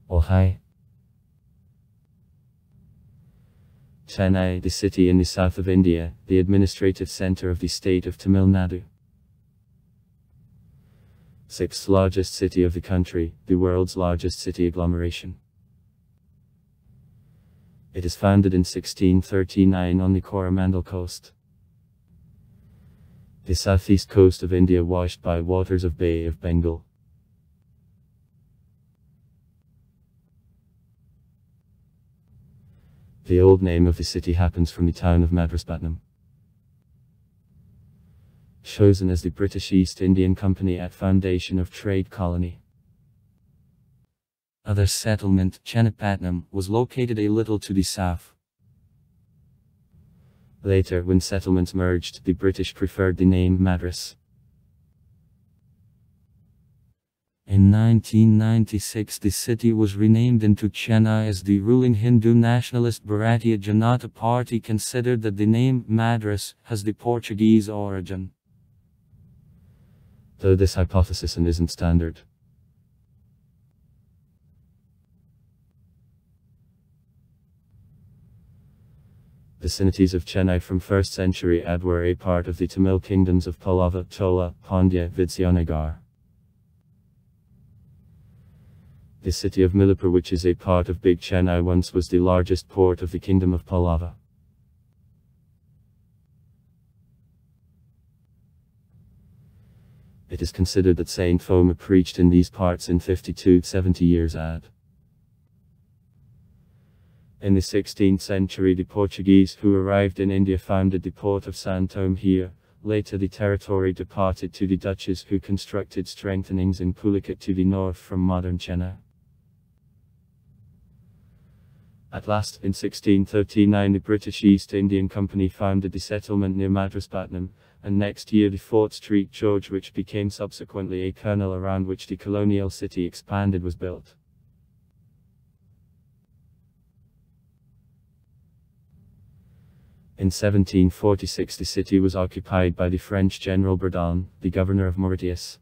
Ohai. Chennai, the city in the south of India, the administrative center of the state of Tamil Nadu. Sixth largest city of the country, the world's largest city agglomeration. It is founded in 1639 on the Coromandel coast, the southeast coast of India, washed by waters of Bay of Bengal. The old name of the city happens from the town of Madraspatnam, chosen as the British East Indian Company at foundation of trade colony. Other settlement, Chennapatnam, was located a little to the south. Later, when settlements merged, the British preferred the name Madras. In 1996, the city was renamed into Chennai as the ruling Hindu nationalist Bharatiya Janata Party considered that the name Madras has the Portuguese origin, though this hypothesis isn't standard. Vicinities of Chennai from 1st century AD were a part of the Tamil kingdoms of Pallava, Chola, Pandya, Vizianagaram. The city of Milapur, which is a part of Big Chennai, once was the largest port of the kingdom of Pallava. It is considered that Saint Foma preached in these parts in 52-70 years AD. In the 16th century, the Portuguese who arrived in India founded the port of Santome here. Later the territory departed to the Dutches, who constructed strengthenings in Pulicat to the north from modern Chennai. At last, in 1639, the British East Indian Company founded the settlement near Madraspatnam, and next year the Fort Street George, which became subsequently a kernel around which the colonial city expanded, was built. In 1746 the city was occupied by the French General Bourdon, the governor of Mauritius.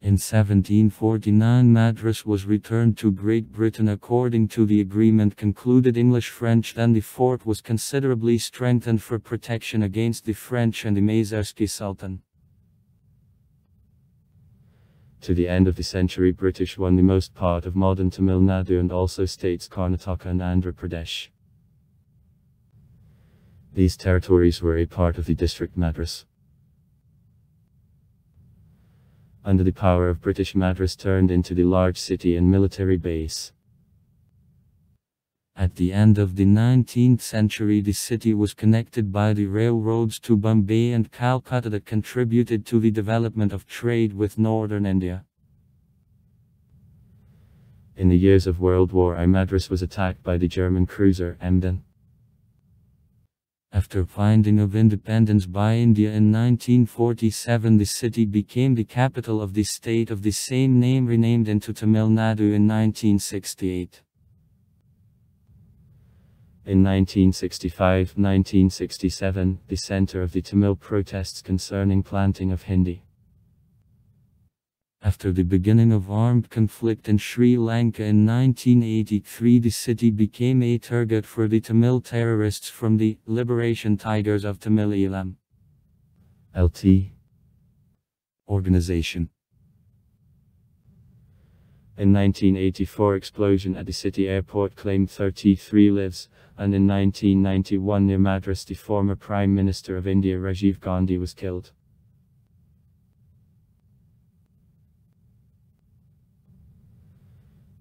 In 1749 Madras was returned to Great Britain according to the agreement concluded English-French. Then the fort was considerably strengthened for protection against the French and the Mazarski Sultan. To the end of the century, British won the most part of modern Tamil Nadu and also states Karnataka and Andhra Pradesh. These territories were a part of the district Madras. Under the power of British, Madras turned into the large city and military base. At the end of the 19th century, the city was connected by the railroads to Bombay and Calcutta that contributed to the development of trade with northern India. In the years of World War I, Madras was attacked by the German cruiser Emden. After finding of independence by India in 1947, the city became the capital of the state of the same name, renamed into Tamil Nadu in 1968. In 1965-1967, the center of the Tamil protests concerning planting of Hindi. After the beginning of armed conflict in Sri Lanka in 1983, the city became a target for the Tamil terrorists from the Liberation Tigers of Tamil Eelam (LT) organization. In 1984, explosion at the city airport claimed 33 lives, and in 1991 near Madras the former Prime Minister of India Rajiv Gandhi was killed.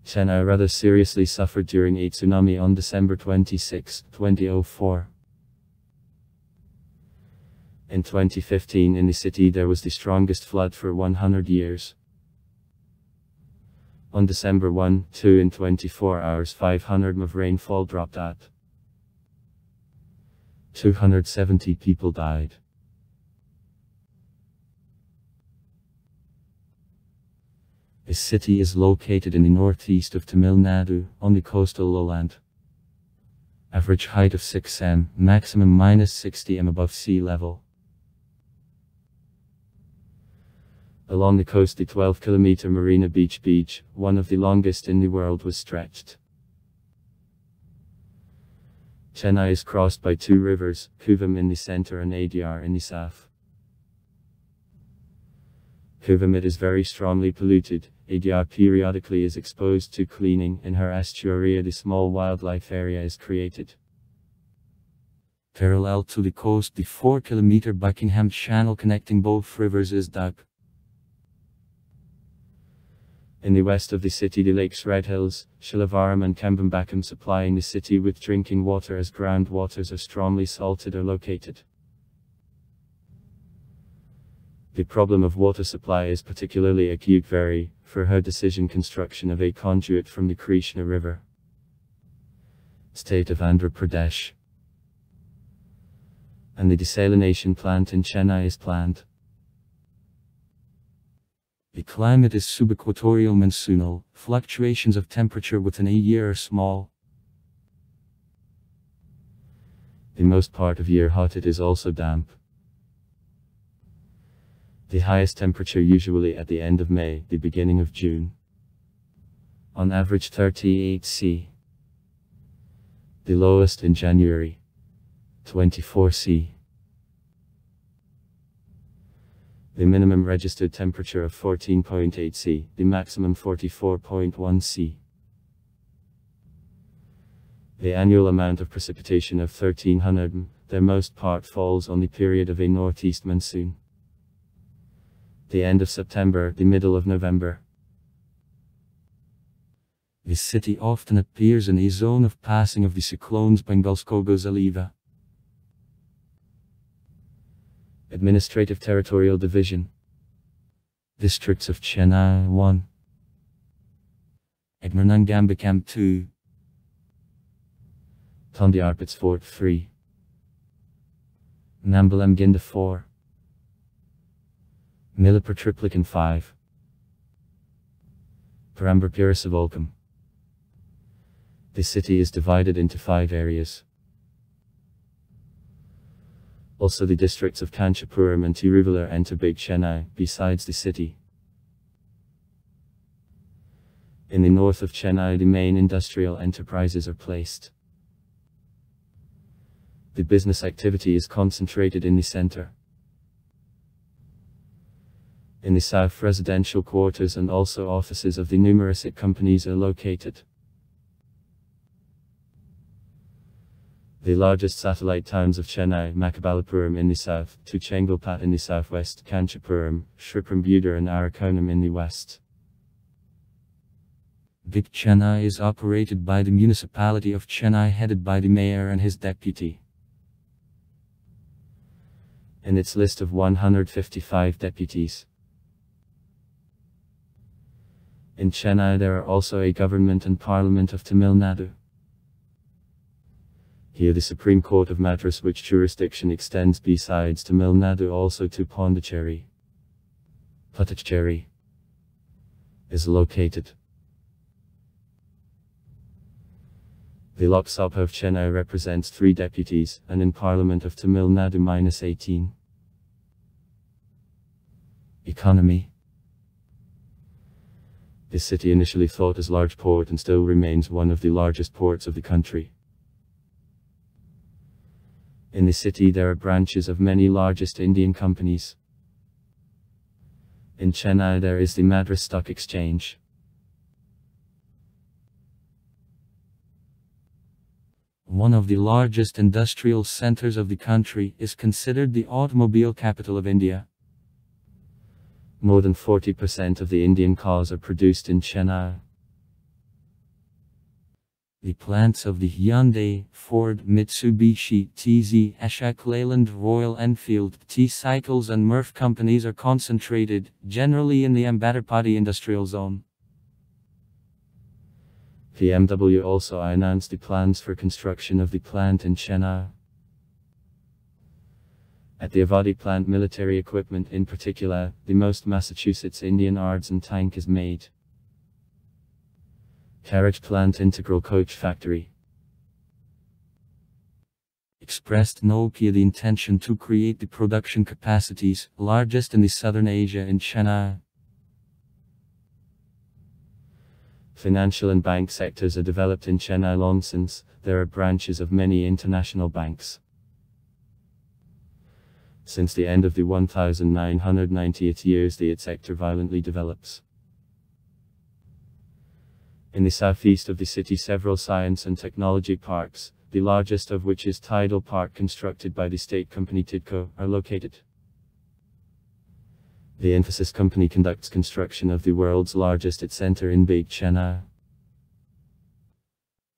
Chennai rather seriously suffered during a tsunami on December 26, 2004. In 2015 in the city there was the strongest flood for 100 years. On December 1, 2 in 24 hours 500 mm of rainfall dropped at 270 people died. The city is located in the northeast of Tamil Nadu, on the coastal lowland. Average height of 6 m, maximum -60 m above sea level. Along the coast, the 12-kilometer Marina Beach, one of the longest in the world, was stretched. Chennai is crossed by two rivers, Kuvam in the center and Adyar in the south. Kuvam it is very strongly polluted. Adyar periodically is exposed to cleaning. In her estuary the small wildlife area is created. Parallel to the coast, the 4-kilometer Buckingham Channel connecting both rivers is dug. In the west of the city, the lakes Red Hills, Shilavaram and Kambambakam, supplying the city with drinking water as groundwaters are strongly salted, are located. The problem of water supply is particularly acute for her decision construction of a conduit from the Krishna River. State of Andhra Pradesh. And the desalination plant in Chennai is planned. The climate is subequatorial monsoonal, fluctuations of temperature within a year are small. The most part of year hot, it is also damp. The highest temperature usually at the end of May, the beginning of June. On average 38 C. The lowest in January, 24 C. The minimum registered temperature of 14.8 C, the maximum 44.1 C. The annual amount of precipitation of 1300 mm, their most part falls on the period of a northeast monsoon. The end of September, the middle of November. The city often appears in a zone of passing of the cyclones Bengalskogo Zaliva. Administrative Territorial Division. Districts of Chennai 1, Egmernangambikam 2, Tondiarpits Fort 3, Nambalam Ginda 4, Millipur Triplicon 5, Parambarpura Savolkam. The city is divided into 5 areas. Also the districts of Kanchipuram and Tiruvallur enter Big Chennai, besides the city. In the north of Chennai the main industrial enterprises are placed. The business activity is concentrated in the center. In the south residential quarters and also offices of the numerous companies are located. The largest satellite towns of Chennai, Makabalipuram in the south, to Chengalpat in the southwest, Kanchipuram, Sriperumbudur and Arakonam in the west. Big Chennai is operated by the municipality of Chennai, headed by the mayor and his deputy. In its list of 155 deputies. In Chennai there are also a government and parliament of Tamil Nadu. Here the Supreme Court of Madras, which jurisdiction extends besides Tamil Nadu also to Pondicherry, Puducherry, is located. The Lok Sabha of Chennai represents 3 deputies, and in Parliament of Tamil Nadu -18. Economy. The city initially thought as large port and still remains one of the largest ports of the country. In the city there are branches of many largest Indian companies. In Chennai there is the Madras Stock Exchange. One of the largest industrial centers of the country, is considered the automobile capital of India. More than 40% of the Indian cars are produced in Chennai. The plants of the Hyundai, Ford, Mitsubishi, TZ, Ashok Leyland, Royal Enfield, T-Cycles and Murph companies are concentrated, generally in the Ambatapati industrial zone. BMW also announced the plans for construction of the plant in Chennai. At the Avadi plant, military equipment in particular, the most Massachusetts Indian ards and tank is made. Carriage plant, integral coach factory. expressed Nokia the intention to create the production capacities, largest in the Southern Asia in Chennai. Financial and bank sectors are developed in Chennai long since. There are branches of many international banks. Since the end of the 1990th years, the IT sector violently develops. In the southeast of the city, several science and technology parks, the largest of which is Tidal Park, constructed by the state company TIDCO, are located. The Infosys company conducts construction of the world's largest IT center in Big Chennai.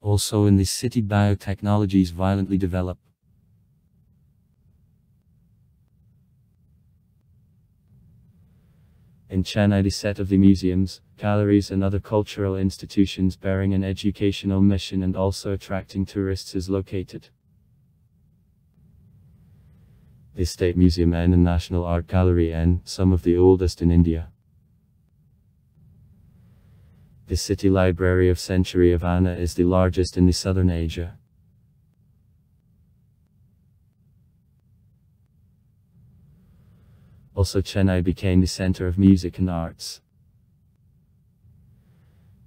Also in the city, biotechnologies violently develop. In Chennai, the set of the museums, galleries and other cultural institutions bearing an educational mission and also attracting tourists is located. The State Museum N and National Art Gallery N, some of the oldest in India. The City Library of Century of Anna is the largest in the Southern Asia. Also, Chennai became the center of music and arts.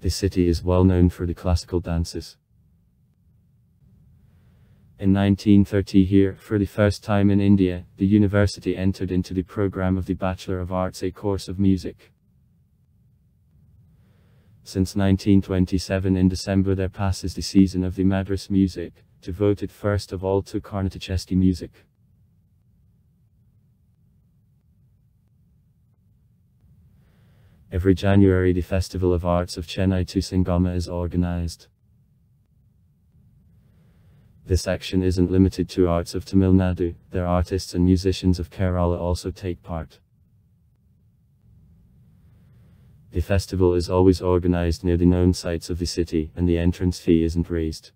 The city is well known for the classical dances. In 1930 here, for the first time in India, the university entered into the program of the Bachelor of Arts, a course of music. Since 1927 in December there passes the season of the Madras music, devoted first of all to Karnataka music. Every January the Festival of Arts of Chennai to Sangama is organized. This action isn't limited to arts of Tamil Nadu, their artists and musicians of Kerala also take part. The festival is always organized near the known sites of the city, and the entrance fee isn't raised.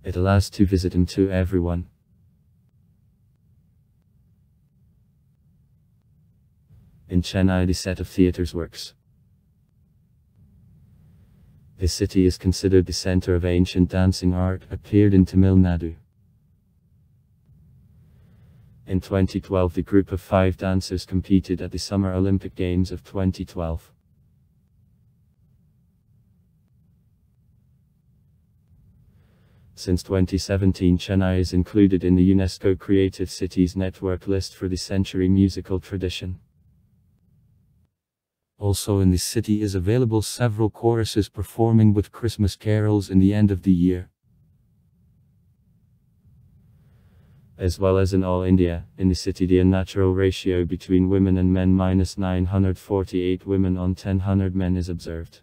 It allows to visit him to everyone. In Chennai the set of theatres works. The city is considered the center of ancient dancing art, appeared in Tamil Nadu. In 2012 the group of 5 dancers competed at the Summer Olympic Games of 2012. Since 2017 Chennai is included in the UNESCO Creative Cities Network list for the century musical tradition. Also in the city is available several choruses performing with Christmas carols in the end of the year. As well as in all India, in the city the unnatural ratio between women and men -948 women on 1,000 men is observed.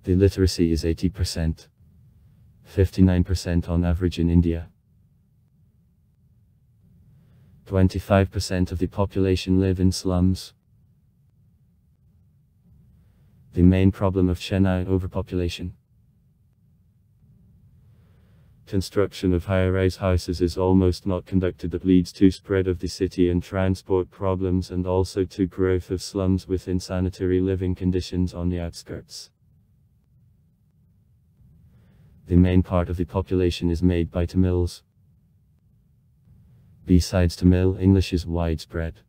The literacy is 80%. 59% on average in India. 25% of the population live in slums. The main problem of Chennai: overpopulation. Construction of high-rise houses is almost not conducted. That leads to spread of the city and transport problems, and also to growth of slums with insanitary living conditions on the outskirts. The main part of the population is made by Tamils. Besides Tamil, English is widespread.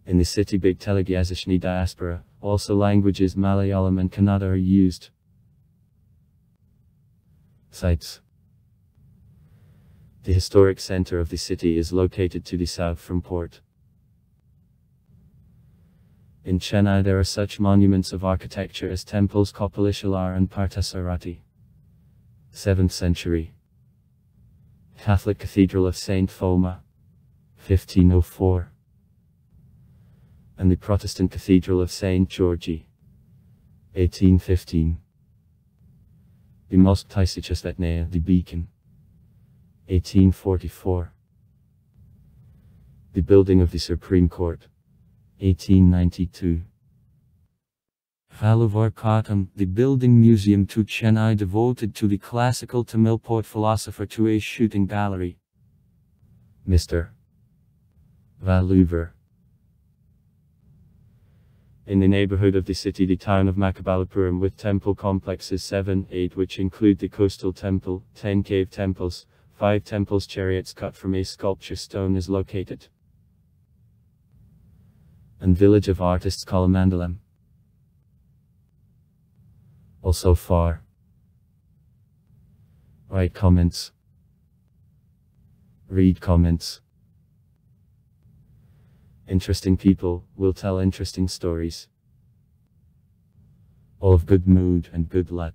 In the city big Telugu diaspora, also languages Malayalam and Kannada are used. Sites. The historic center of the city is located to the south from port. In Chennai there are such monuments of architecture as temples Kapalishalar and Parthasarathi. 7th century. Catholic Cathedral of Saint Thoma, 1504. And the Protestant Cathedral of Saint Georgi, 1815. The Mosque Tisichasvetnaya, the Beacon, 1844. The building of the Supreme Court, 1892. Valavarkatam, the building museum to Chennai devoted to the classical Tamil poet philosopher, to a shooting gallery. Mr. Valuvar. In the neighborhood of the city, the town of Makabalapuram, with temple complexes 7, 8 which include the coastal temple, 10 cave temples, 5 temples, chariots cut from a sculpture stone is located. And village of artists Kalamandalam. Also far. Write comments. Read comments. Interesting people will tell interesting stories. All of good mood and good luck.